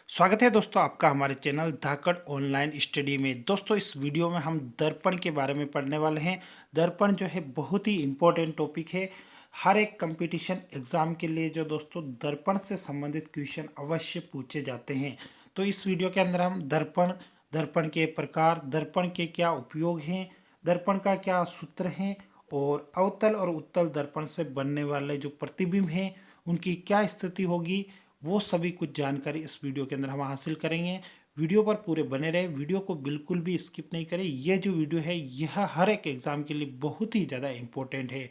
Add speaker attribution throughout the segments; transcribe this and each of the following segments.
Speaker 1: स्वागत है दोस्तों आपका हमारे चैनल धाकड़ ऑनलाइन स्टडी में। दोस्तों इस वीडियो में हम दर्पण के बारे में पढ़ने वाले हैं। दर्पण जो है बहुत ही इम्पोर्टेंट टॉपिक है। हर एक कंपटीशन एग्जाम के लिए जो दोस्तों दर्पण से संबंधित क्वेश्चन अवश्य पूछे जाते हैं। तो इस वीडियो के अंदर हम दर्पण, दर्पण के प्रकार, दर्पण के क्या उपयोग हैं, दर्पण का क्या सूत्र है और अवतल और उत्तल दर्पण से बनने वाले जो प्रतिबिंब हैं उनकी क्या स्थिति होगी, वो सभी कुछ जानकारी इस वीडियो के अंदर हम हासिल करेंगे। वीडियो पर पूरे बने रहे, वीडियो को बिल्कुल भी स्किप नहीं करें। यह जो वीडियो है यह हर एक एग्जाम के लिए बहुत ही ज़्यादा इम्पोर्टेंट है।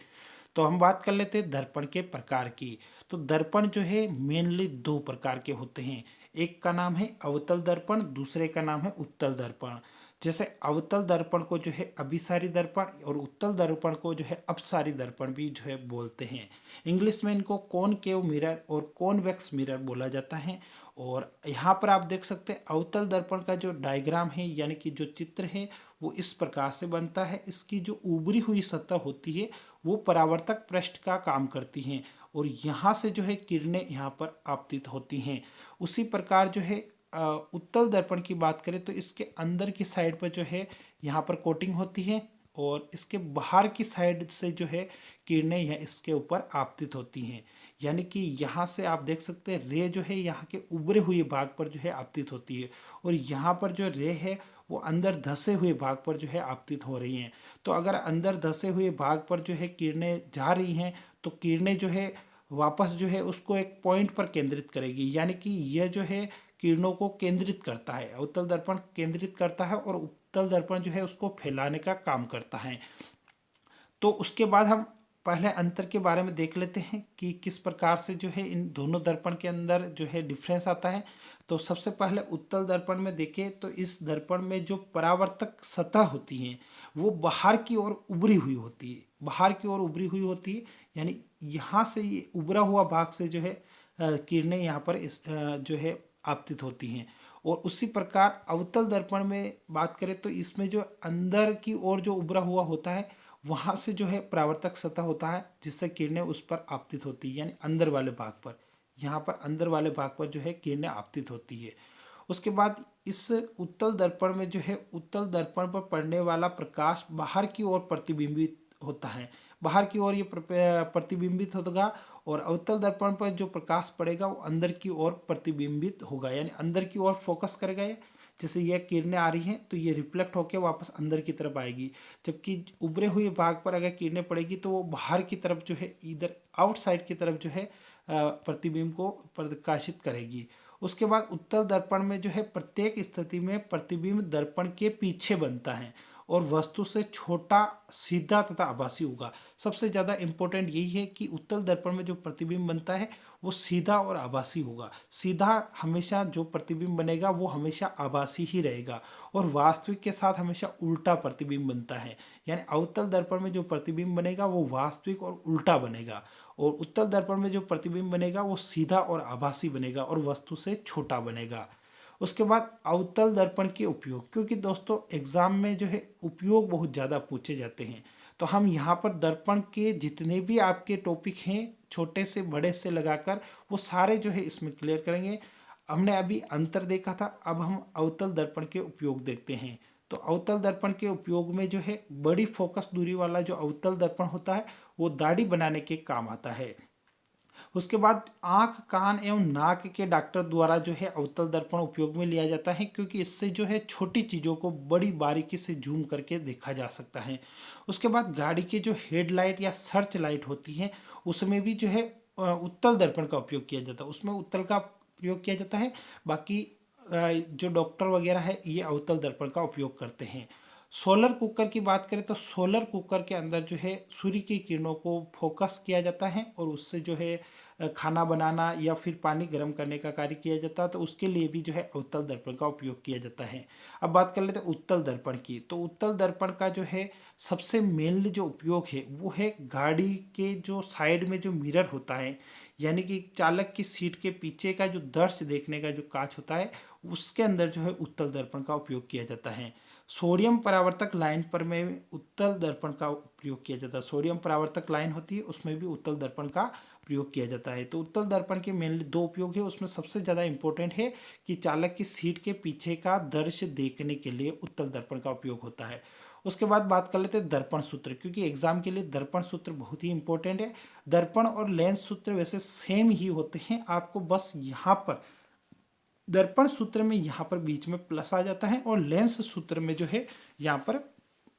Speaker 1: तो हम बात कर लेते हैं दर्पण के प्रकार की। तो दर्पण जो है मेनली दो प्रकार के होते हैं। एक का नाम है अवतल दर्पण, दूसरे का नाम है उत्तल दर्पण। जैसे अवतल दर्पण को जो है अभिसारी दर्पण और उत्तल दर्पण को जो है अपसारी दर्पण भी जो है बोलते हैं। इंग्लिश में इनको कॉनकेव मिरर और कॉन्वेक्स मिरर बोला जाता है। और यहाँ पर आप देख सकते हैं अवतल दर्पण का जो डायग्राम है यानी कि जो चित्र है वो इस प्रकार से बनता है। इसकी जो उभरी हुई सतह होती है वो परावर्तक पृष्ठ का काम करती हैं और यहाँ से जो है किरणें यहाँ पर आपतित होती हैं। उसी प्रकार जो है उत्तल दर्पण की बात करें तो इसके अंदर की साइड पर जो है यहाँ पर कोटिंग होती है और इसके बाहर की साइड से जो है किरणें यह इसके ऊपर आपतित होती हैं। यानी कि यहाँ से आप देख सकते हैं रे जो है यहाँ के उभरे हुए भाग पर जो है आपतित होती है और यहाँ पर जो रे है वो अंदर धसे हुए भाग पर जो है आपतित हो रही हैं। तो अगर अंदर धसे हुए भाग पर जो है किरणें जा रही हैं तो किरणें जो है वापस जो है उसको एक पॉइंट पर केंद्रित करेगी। यानी कि यह जो है किरणों को केंद्रित करता है, अवतल दर्पण केंद्रित करता है और उत्तल दर्पण जो है उसको फैलाने का काम करता है। तो उसके बाद हम पहले अंतर के बारे में देख लेते हैं कि किस प्रकार से जो है इन दोनों दर्पण के अंदर जो है डिफरेंस आता है। तो सबसे पहले उत्तल दर्पण में देखें तो इस दर्पण में जो परावर्तक सतह होती हैं वो बाहर की ओर उभरी हुई होती है, बाहर की ओर उभरी हुई होती है। यानी यहाँ से ये उभरा हुआ भाग से जो है किरणें यहाँ पर जो है आपतित होती हैं। और उसी प्रकार अवतल दर्पण में बात करें तो इसमें जो अंदर की ओर जो उभरा हुआ होता है वहां से जो है परावर्तक सतह होता है जिससे किरणें उस पर आपतित होती है, यानी अंदर वाले भाग पर, यहाँ पर अंदर वाले भाग पर जो है किरणें आपतित होती है। उसके बाद इस उत्तल दर्पण में जो है उत्तल दर्पण पर पड़ने वाला प्रकाश बाहर की ओर प्रतिबिंबित होता है, बाहर की ओर ये प्रतिबिंबित होगा और अवतल दर्पण पर जो प्रकाश पड़ेगा वो अंदर की ओर प्रतिबिंबित होगा, यानी अंदर की ओर फोकस करेगा ये। जैसे ये किरणें आ रही हैं तो ये रिफ्लेक्ट होकर वापस अंदर की तरफ आएगी, जबकि उभरे हुए भाग पर अगर किरणें पड़ेगी तो वो बाहर की तरफ जो है इधर आउटसाइड की तरफ जो है प्रतिबिंब को प्रकाशित करेगी। उसके बाद उत्तल दर्पण में जो है प्रत्येक स्थिति में प्रतिबिंब दर्पण के पीछे बनता है और वस्तु से छोटा, सीधा तथा आभासी होगा। सबसे ज़्यादा इंपॉर्टेंट यही है कि उत्तल दर्पण में जो प्रतिबिंब बनता है वो सीधा और आभासी होगा। सीधा हमेशा जो प्रतिबिंब बनेगा वो हमेशा आभासी ही रहेगा और वास्तविक के साथ हमेशा उल्टा प्रतिबिंब बनता है। यानी अवतल दर्पण में जो प्रतिबिंब बनेगा वो वास्तविक और उल्टा बनेगा और उत्तल दर्पण में जो प्रतिबिंब बनेगा वो सीधा और आभासी बनेगा और वस्तु से छोटा बनेगा। उसके बाद अवतल दर्पण के उपयोग, क्योंकि दोस्तों एग्जाम में जो है उपयोग बहुत ज़्यादा पूछे जाते हैं तो हम यहाँ पर दर्पण के जितने भी आपके टॉपिक हैं छोटे से बड़े से लगाकर वो सारे जो है इसमें क्लियर करेंगे। हमने अभी अंतर देखा था, अब हम अवतल दर्पण के उपयोग देखते हैं। तो अवतल दर्पण के उपयोग में जो है बड़ी फोकस दूरी वाला जो अवतल दर्पण होता है वो दाढ़ी बनाने के काम आता है। उसके बाद आंख, कान एवं नाक के डॉक्टर द्वारा जो है अवतल दर्पण उपयोग में लिया जाता है, क्योंकि इससे जो है छोटी चीज़ों को बड़ी बारीकी से जूम करके देखा जा सकता है। उसके बाद गाड़ी के जो हेडलाइट या सर्च लाइट होती है उसमें भी जो है उत्तल दर्पण का उपयोग किया जाता है, उसमें उत्तल का प्रयोग किया जाता है। बाकी जो डॉक्टर वगैरह है ये अवतल दर्पण का उपयोग करते हैं। सोलर कुकर की बात करें तो सोलर कुकर के अंदर जो है सूर्य की किरणों को फोकस किया जाता है और उससे जो है खाना बनाना या फिर पानी गर्म करने का कार्य किया जाता है, तो उसके लिए भी जो है अवतल दर्पण का उपयोग किया जाता है। अब बात कर लेते हैं उत्तल दर्पण की। तो उत्तल दर्पण का जो है सबसे मेनली जो उपयोग है वो है गाड़ी के जो साइड में जो मिरर होता है, यानी कि चालक की सीट के पीछे का जो दृश्य देखने का जो कांच होता है उसके अंदर जो है उत्तल दर्पण का उपयोग किया जाता है। सोडियम परावर्तक लाइन पर में उत्तल दर्पण का प्रयोग किया जाता है, सोडियम परावर्तक लाइन होती है उसमें भी उत्तल दर्पण का प्रयोग किया जाता है। तो उत्तल दर्पण के मेनली दो उपयोग है, उसमें सबसे ज़्यादा इंपॉर्टेंट है कि चालक की सीट के पीछे का दृश्य देखने के लिए उत्तल दर्पण का उपयोग होता है। उसके बाद बात कर लेते हैं दर्पण सूत्र, क्योंकि एग्जाम के लिए दर्पण सूत्र बहुत ही इंपॉर्टेंट है। दर्पण और लेंस सूत्र वैसे सेम ही होते हैं, आपको बस यहाँ पर दर्पण सूत्र में यहाँ पर बीच में प्लस आ जाता है और लेंस सूत्र में जो है यहाँ पर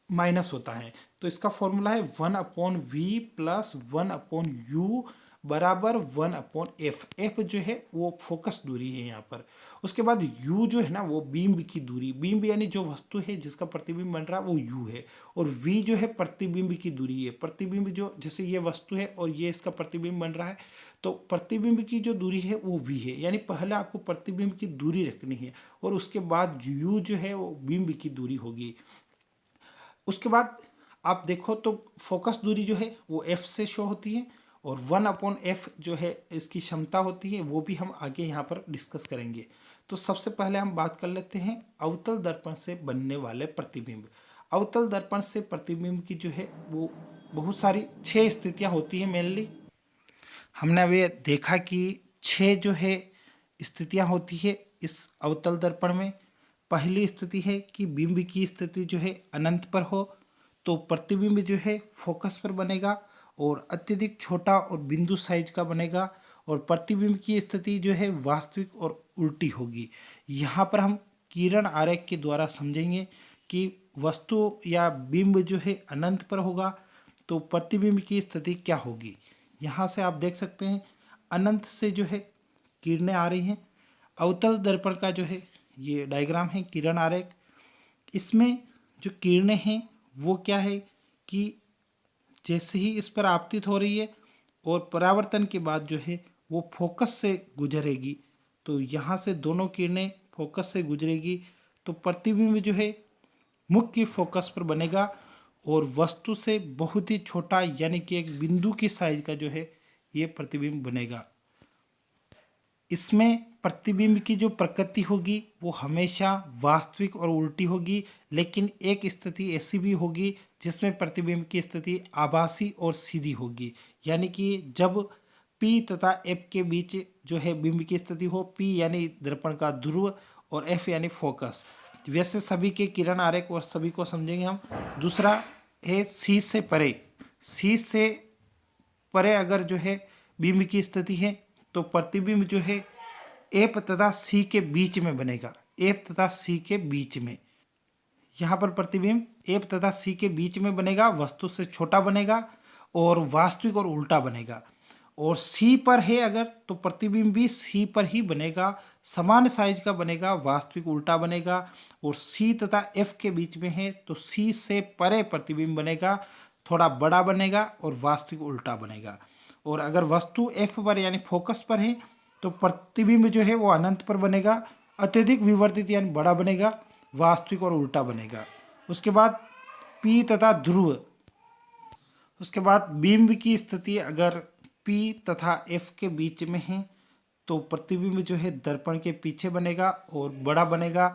Speaker 1: माइनस होता है। तो इसका फॉर्मूला है 1/v प्लस 1/u बराबर 1/f। एफ जो है वो फोकस दूरी है यहाँ पर। उसके बाद u जो है ना वो बिंब की दूरी, बिंब यानी जो वस्तु है जिसका प्रतिबिंब बन रहा है वो u है, और v जो है प्रतिबिंब की दूरी है। प्रतिबिंब जो जैसे ये वस्तु है और ये इसका प्रतिबिंब बन रहा है, तो प्रतिबिंब की जो दूरी है वो v है, यानी पहले आपको प्रतिबिंब की दूरी रखनी है और उसके बाद u जो है वो बिंब की दूरी होगी। उसके बाद आप देखो तो फोकस दूरी जो है वो f से शो होती है, और 1/f जो है इसकी क्षमता होती है, वो भी हम आगे यहाँ पर डिस्कस करेंगे। तो सबसे पहले हम बात कर लेते हैं अवतल दर्पण से बनने वाले प्रतिबिंब। अवतल दर्पण से प्रतिबिंब की जो है वो बहुत सारी 6 स्थितियाँ होती हैं मेनली। हमने अभी देखा कि 6 जो है स्थितियाँ होती है इस अवतल दर्पण में। पहली स्थिति है कि बिंब की स्थिति जो है अनंत पर हो, तो प्रतिबिंब जो है फोकस पर बनेगा और अत्यधिक छोटा और बिंदु साइज का बनेगा, और प्रतिबिंब की स्थिति जो है वास्तविक और उल्टी होगी। यहाँ पर हम किरण आरेख के द्वारा समझेंगे कि वस्तु या बिंब जो है अनंत पर होगा तो प्रतिबिंब की स्थिति क्या होगी। यहाँ से आप देख सकते हैं अनंत से जो है किरणें आ रही हैं। अवतल दर्पण का जो है ये डायग्राम है, किरण आरेख। इसमें जो किरणें हैं वो क्या है कि जैसे ही इस पर आपतित हो रही है और परावर्तन के बाद जो है वो फोकस से गुजरेगी, तो यहाँ से दोनों किरणें फोकस से गुजरेगी तो प्रतिबिंब जो है मुख्य फोकस पर बनेगा और वस्तु से बहुत ही छोटा यानी कि एक बिंदु की साइज का जो है ये प्रतिबिंब बनेगा। इसमें प्रतिबिंब की जो प्रकृति होगी वो हमेशा वास्तविक और उल्टी होगी, लेकिन एक स्थिति ऐसी भी होगी जिसमें प्रतिबिंब की स्थिति आभासी और सीधी होगी, यानी कि जब P तथा F के बीच जो है बिंब की स्थिति हो, P यानी दर्पण का ध्रुव और F यानी फोकस। वैसे सभी के किरण आरेख और सभी को समझेंगे हम। दूसरा है C से परे। C से परे अगर जो है बिंब की स्थिति है तो प्रतिबिंब जो है एफ तथा सी के बीच में बनेगा, एफ तथा सी के बीच में। यहाँ पर प्रतिबिंब एफ तथा सी के बीच में बनेगा, वस्तु से छोटा बनेगा और वास्तविक और उल्टा बनेगा। और सी पर है अगर तो प्रतिबिंब भी सी पर ही बनेगा, समान साइज का बनेगा, वास्तविक उल्टा बनेगा। और सी तथा एफ के बीच में है तो सी से परे प्रतिबिंब बनेगा, थोड़ा बड़ा बनेगा और वास्तविक उल्टा बनेगा। और अगर वस्तु एफ पर यानी फोकस पर है तो प्रतिबिंब जो है वो अनंत पर बनेगा, अत्यधिक विवर्तित यानी बड़ा बनेगा, वास्तविक और उल्टा बनेगा। उसके बाद पी तथा ध्रुव। उसके बाद बिंब की स्थिति अगर P तथा F के बीच में है तो प्रतिबिंब जो है दर्पण के पीछे बनेगा और बड़ा बनेगा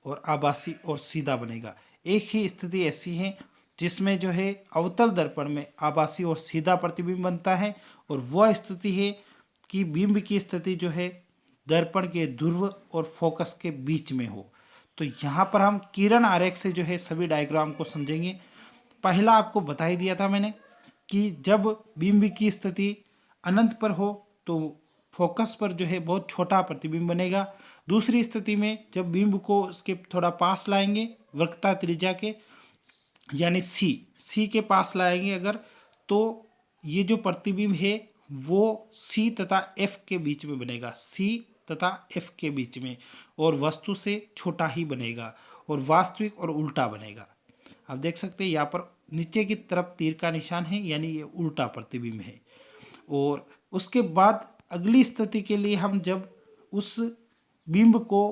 Speaker 1: और आभासी और सीधा बनेगा। एक ही स्थिति ऐसी है जिसमें जो है अवतल दर्पण में आभासी और सीधा प्रतिबिंब बनता है, और वह स्थिति है कि बिंब की स्थिति जो है दर्पण के ध्रुव और फोकस के बीच में हो। तो यहाँ पर हम किरण आरेख से जो है सभी डायग्राम को समझेंगे। पहला आपको बता ही दिया था मैंने कि जब बिंब की स्थिति अनंत पर हो तो फोकस पर जो है बहुत छोटा प्रतिबिंब बनेगा। दूसरी स्थिति में जब बिंब को उसके थोड़ा पास लाएंगे वक्रता त्रिज्या के यानी सी के पास लाएंगे अगर, तो ये जो प्रतिबिंब है वो सी तथा एफ के बीच में बनेगा, सी तथा एफ के बीच में, और वस्तु से छोटा ही बनेगा और वास्तविक और उल्टा बनेगा। आप देख सकते हैं यहाँ पर नीचे की तरफ तीर का निशान है, यानी ये उल्टा प्रतिबिंब है। और उसके बाद अगली स्थिति के लिए हम जब उस बिंब को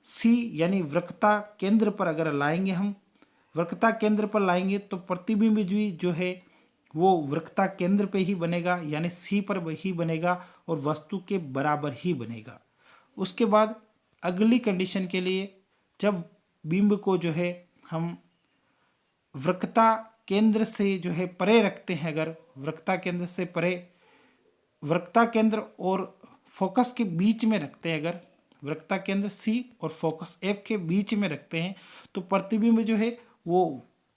Speaker 1: सी यानी वक्रता केंद्र पर अगर लाएंगे, हम वक्रता केंद्र पर लाएंगे तो प्रतिबिंब भी जो है वो वक्रता केंद्र पे ही बनेगा, यानी सी पर ही बनेगा और वस्तु के बराबर ही बनेगा। उसके बाद अगली कंडीशन के लिए जब बिंब को जो है हम वक्रता केंद्र से जो है परे रखते हैं, अगर वक्रता केंद्र से परे वक्रता केंद्र और फोकस के बीच में रखते हैं, अगर वक्रता केंद्र सी और फोकस एफ के बीच में रखते हैं तो प्रतिबिंब जो है वो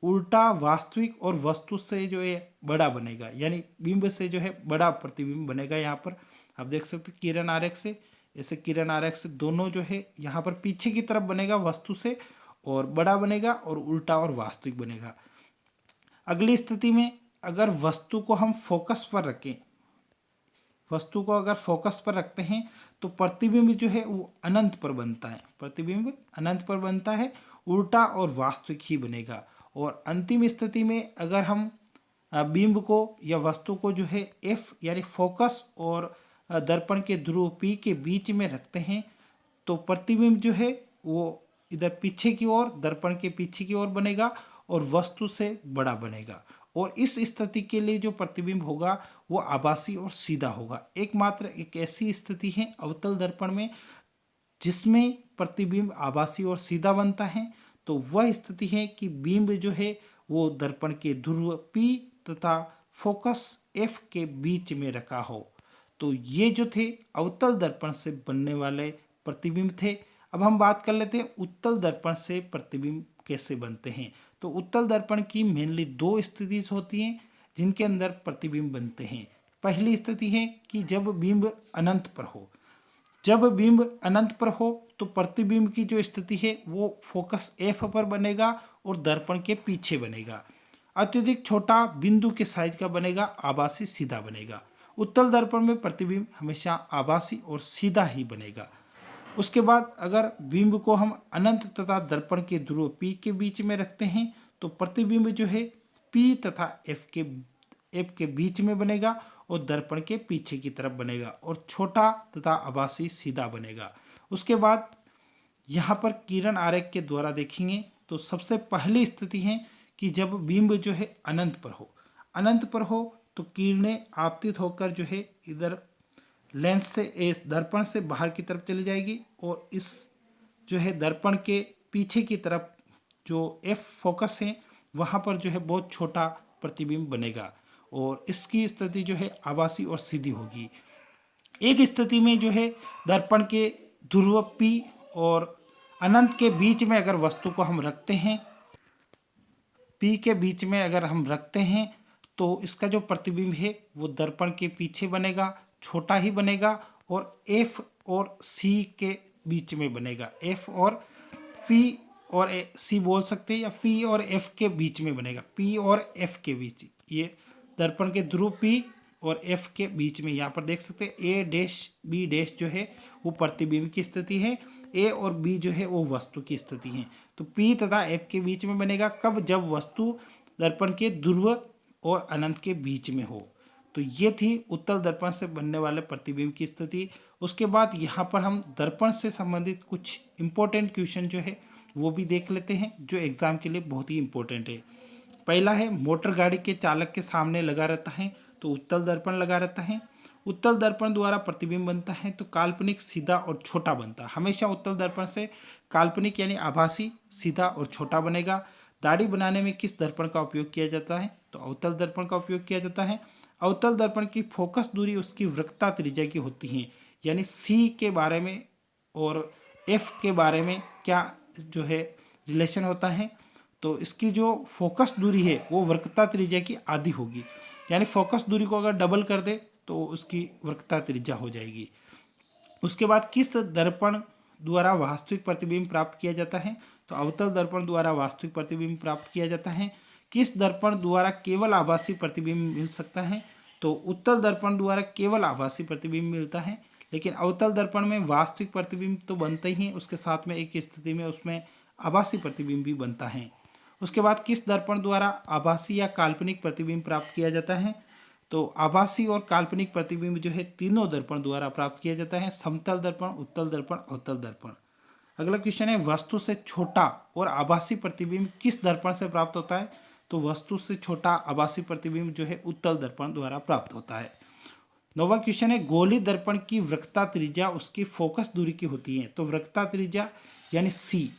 Speaker 1: उल्टा वास्तविक और वस्तु से जो है बड़ा बनेगा, यानी बिंब से जो है बड़ा प्रतिबिंब बनेगा। यहाँ पर आप देख सकते हैं किरण आरेख से, ऐसे किरण आरेख से दोनों जो है यहाँ पर पीछे की तरफ बनेगा वस्तु से और बड़ा बनेगा और उल्टा और वास्तविक बनेगा। अगली स्थिति में अगर वस्तु को हम फोकस पर रखें, वस्तु को अगर फोकस पर रखते हैं तो प्रतिबिंब जो है वो अनंत पर बनता है, प्रतिबिंब अनंत पर बनता है, उल्टा और वास्तविक ही बनेगा। और अंतिम स्थिति में अगर हम बिंब को या वस्तु को जो है एफ यानी फोकस और दर्पण के ध्रुव पी के बीच में रखते हैं तो प्रतिबिंब जो है वो इधर पीछे की ओर, दर्पण के पीछे की ओर बनेगा और वस्तु से बड़ा बनेगा। और इस स्थिति के लिए जो प्रतिबिंब होगा वो आभासी और सीधा होगा। एकमात्र एक ऐसी स्थिति है अवतल दर्पण में जिसमें प्रतिबिंब आभासी और सीधा बनता है, तो वह स्थिति है कि बिंब जो है वो दर्पण के ध्रुव P तथा फोकस F के बीच में रखा हो। तो ये जो थे अवतल दर्पण से बनने वाले प्रतिबिंब थे। अब हम बात कर लेते हैं उत्तल दर्पण से प्रतिबिंब कैसे बनते हैं। तो उत्तल दर्पण की मेनली दो स्थिति होती हैं जिनके अंदर प्रतिबिंब बनते हैं। पहली स्थिति है कि जब बिंब अनंत पर हो, जब बिंब अनंत पर हो तो प्रतिबिंब की जो स्थिति है वो फोकस एफ पर बनेगा और दर्पण के पीछे बनेगा। अत्यधिक छोटा बिंदु के साइज का बनेगा, आभासी सीधा बनेगा। उत्तल दर्पण में प्रतिबिंब हमेशा आभासी और सीधा ही बनेगा। उसके बाद अगर बिंब को हम अनंत तथा दर्पण के ध्रुव P के बीच में रखते हैं तो प्रतिबिंब जो है P तथा F के बीच में बनेगा और दर्पण के पीछे की तरफ बनेगा और छोटा तथा आभासी सीधा बनेगा। उसके बाद यहाँ पर किरण आरेख के द्वारा देखेंगे तो सबसे पहली स्थिति है कि जब बिंब जो है अनंत पर हो, अनंत पर हो तो किरणें आपतित होकर जो है इधर लेंस से इस दर्पण से बाहर की तरफ चली जाएगी और इस जो है दर्पण के पीछे की तरफ जो एफ फोकस है वहाँ पर जो है बहुत छोटा प्रतिबिंब बनेगा और इसकी स्थिति जो है आभासी और सीधी होगी। एक स्थिति में जो है दर्पण के ध्रुव P और अनंत के बीच में अगर वस्तु को हम रखते हैं, P के बीच में अगर हम रखते हैं तो इसका जो प्रतिबिंब है वो दर्पण के पीछे बनेगा, छोटा ही बनेगा और F और C के बीच में बनेगा। F और P और C बोल सकते हैं या P और F के बीच में बनेगा, P और F के बीच, ये दर्पण के ध्रुव P और F के बीच में। यहाँ पर देख सकते हैं A डैश B डैश जो है वो प्रतिबिंब की स्थिति है, A और B जो है वो वस्तु की स्थिति है। तो P तथा F के बीच में बनेगा कब, जब वस्तु दर्पण के ध्रुव और अनंत के बीच में हो। तो ये थी उत्तल दर्पण से बनने वाले प्रतिबिंब की स्थिति। उसके बाद यहाँ पर हम दर्पण से संबंधित कुछ इंपॉर्टेंट क्वेश्चन जो है वो भी देख लेते हैं जो एग्जाम के लिए बहुत ही इंपॉर्टेंट है। पहला है मोटर गाड़ी के चालक के सामने लगा रहता है तो उत्तल दर्पण लगा रहता है। उत्तल दर्पण द्वारा प्रतिबिंब बनता है तो काल्पनिक, सीधा और छोटा बनता है। हमेशा उत्तल दर्पण से काल्पनिक यानी आभासी, सीधा और छोटा बनेगा। दाढ़ी बनाने में किस दर्पण का उपयोग किया जाता है तो अवतल दर्पण का उपयोग किया जाता है। अवतल दर्पण की फोकस दूरी उसकी वक्रता त्रिज्या की होती है, यानी सी के बारे में और एफ के बारे में क्या जो है रिलेशन होता है, तो इसकी जो फोकस दूरी है वो वक्रता त्रिज्या की आधी होगी, यानी फोकस दूरी को अगर डबल कर दे तो उसकी वक्रता त्रिज्या हो जाएगी। उसके बाद किस दर्पण द्वारा वास्तविक प्रतिबिंब प्राप्त किया जाता है तो अवतल दर्पण द्वारा वास्तविक प्रतिबिंब प्राप्त किया जाता है। किस दर्पण द्वारा केवल आभासी प्रतिबिंब मिल सकता है तो उत्तल दर्पण द्वारा केवल आभासी प्रतिबिंब मिलता है, लेकिन अवतल दर्पण में वास्तविक प्रतिबिंब तो बनते ही, उसके साथ में एक स्थिति में उसमें आभासी प्रतिबिंब भी बनता है। उसके बाद किस दर्पण द्वारा आभासी या काल्पनिक प्रतिबिंब प्राप्त किया जाता है तो आभासी और काल्पनिक प्रतिबिंब जो है तीनों दर्पण द्वारा प्राप्त किया जाता है, समतल दर्पण, उत्तल दर्पण, अवतल दर्पण। अगला क्वेश्चन है वस्तु से छोटा और आभासी प्रतिबिंब किस दर्पण से प्राप्त होता है तो वस्तु से छोटा आभासी प्रतिबिंब जो है उत्तल दर्पण द्वारा प्राप्त होता है। नौवां क्वेश्चन है गोली दर्पण की वक्रता त्रिज्या उसकी फोकस दूरी की होती है तो वक्रता त्रिज्या यानी सी,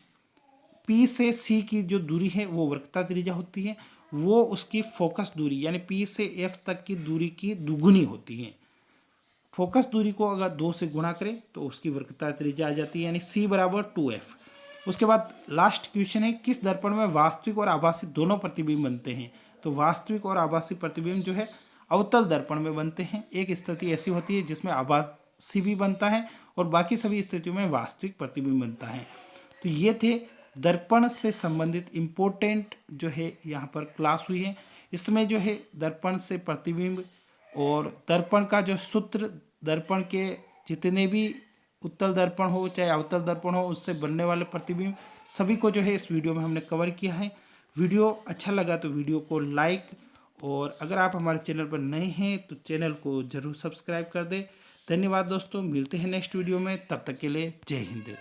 Speaker 1: P से C की जो दूरी है वो वक्रता त्रिज्या होती है, वो उसकी फोकस दूरी यानी P से F तक की दूरी की दुगुनी होती है। फोकस दूरी को अगर 2 से गुणा करें तो उसकी वक्रता त्रिज्या आ जाती है, यानी C बराबर 2F। उसके बाद लास्ट क्वेश्चन है, किस दर्पण में वास्तविक और आभासी दोनों प्रतिबिंब बनते हैं? तो वास्तविक और आभासी प्रतिबिंब जो है अवतल दर्पण में बनते हैं। एक स्थिति ऐसी होती है जिसमें आभासी भी बनता है और बाकी सभी स्थितियों में वास्तविक प्रतिबिंब बनता है। तो ये थे दर्पण से संबंधित इम्पोर्टेंट जो है यहाँ पर क्लास हुई है। इसमें जो है दर्पण से प्रतिबिंब और दर्पण का जो सूत्र, दर्पण के जितने भी उत्तल दर्पण हो चाहे अवतल दर्पण हो उससे बनने वाले प्रतिबिंब सभी को जो है इस वीडियो में हमने कवर किया है। वीडियो अच्छा लगा तो वीडियो को लाइक, और अगर आप हमारे चैनल पर नए हैं तो चैनल को जरूर सब्सक्राइब कर दें। धन्यवाद दोस्तों, मिलते हैं नेक्स्ट वीडियो में, तब तक के लिए जय हिंद।